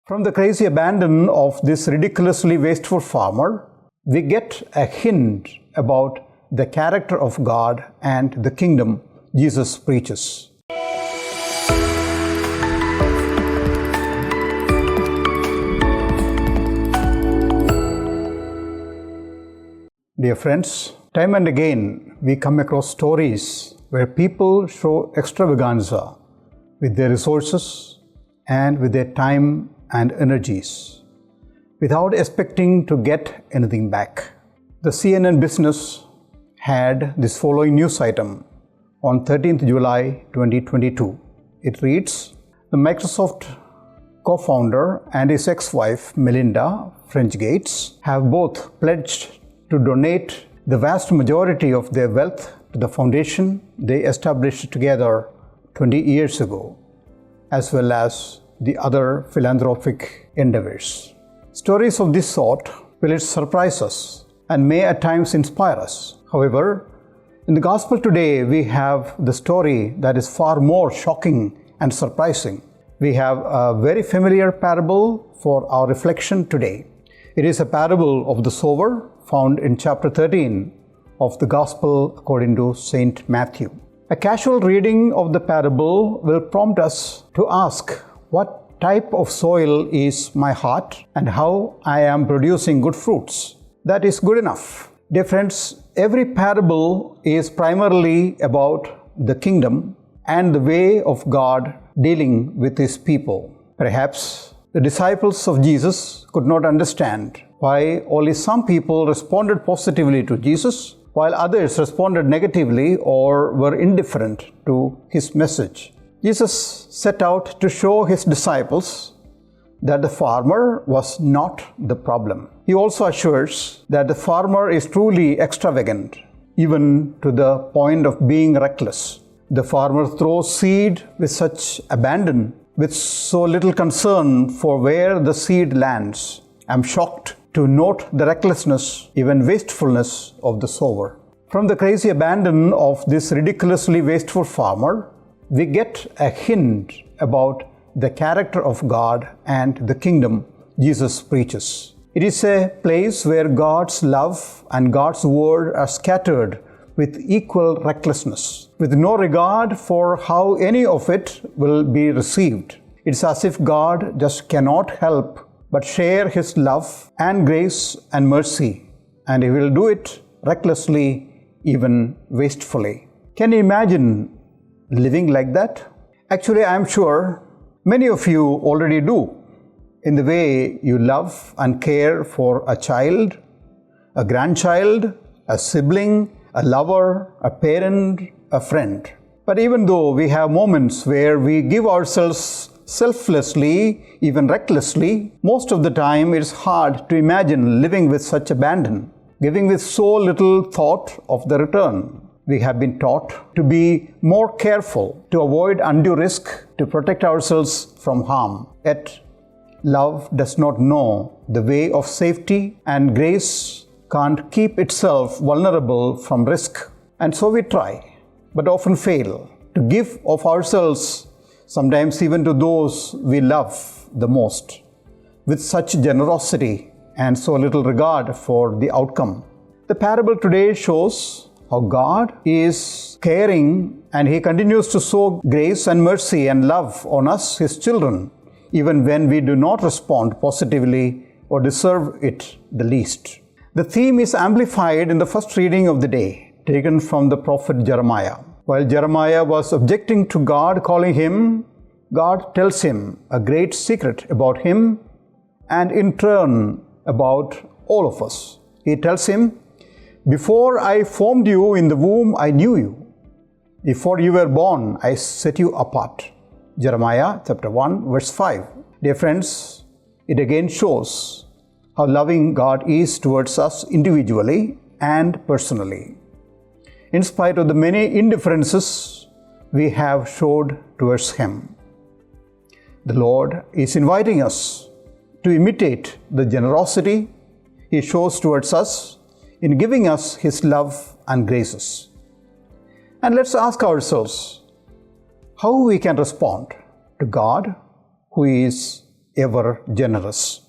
From the crazy abandon of this ridiculously wasteful farmer, we get a hint about the character of God and the kingdom Jesus preaches. Dear friends, time and again we come across stories where people show extravaganza with their resources and with their time and energies without expecting to get anything back. The CNN business had this following news item on 13th July 2022. It reads, the Microsoft co-founder and his ex-wife Melinda French Gates have both pledged to donate the vast majority of their wealth to the foundation they established together 20 years ago, as well as the other philanthropic endeavors. Stories of this sort will surprise us and may at times inspire us. However, in the gospel today, we have the story that is far more shocking and surprising. We have a very familiar parable for our reflection today. It is a parable of the sower found in chapter 13 of the Gospel according to Saint Mathew. A casual reading of the parable will prompt us to ask, what type of soil is my heart and how I am producing good fruits? That is good enough. Dear friends, every parable is primarily about the kingdom and the way of God dealing with His people. Perhaps the disciples of Jesus could not understand why only some people responded positively to Jesus, while others responded negatively or were indifferent to His message. Jesus set out to show His disciples that the farmer was not the problem. He also assures that the farmer is truly extravagant, even to the point of being reckless. The farmer throws seed with such abandon, with so little concern for where the seed lands. I'm shocked to note the recklessness, even wastefulness of the sower. From the crazy abandon of this ridiculously wasteful farmer, we get a hint about the character of God and the kingdom Jesus preaches. It is a place where God's love and God's word are scattered with equal recklessness, with no regard for how any of it will be received. It's as if God just cannot help but share His love and grace and mercy, and He will do it recklessly, even wastefully. Can you imagine living like that? Actually, I am sure many of you already do, in the way you love and care for a child, a grandchild, a sibling, a lover, a parent, a friend. But even though we have moments where we give ourselves selflessly, even recklessly, most of the time it is hard to imagine living with such abandon, giving with so little thought of the return. We have been taught to be more careful, to avoid undue risk, to protect ourselves from harm. Yet, love does not know the way of safety, and grace can't keep itself vulnerable from risk. And so we try, but often fail, to give of ourselves, sometimes even to those we love the most, with such generosity and so little regard for the outcome. The parable today shows how God is caring and He continues to show grace and mercy and love on us, His children, even when we do not respond positively or deserve it the least. The theme is amplified in the first reading of the day, taken from the prophet Jeremiah. While Jeremiah was objecting to God calling him, God tells him a great secret about him and in turn about all of us. He tells him, before I formed you in the womb, I knew you. Before you were born, I set you apart. Jeremiah chapter 1, verse 5. Dear friends, it again shows how loving God is towards us individually and personally, in spite of the many indifferences we have showed towards Him. The Lord is inviting us to imitate the generosity He shows towards us in giving us His love and graces. And let's ask ourselves how we can respond to God, who is ever generous.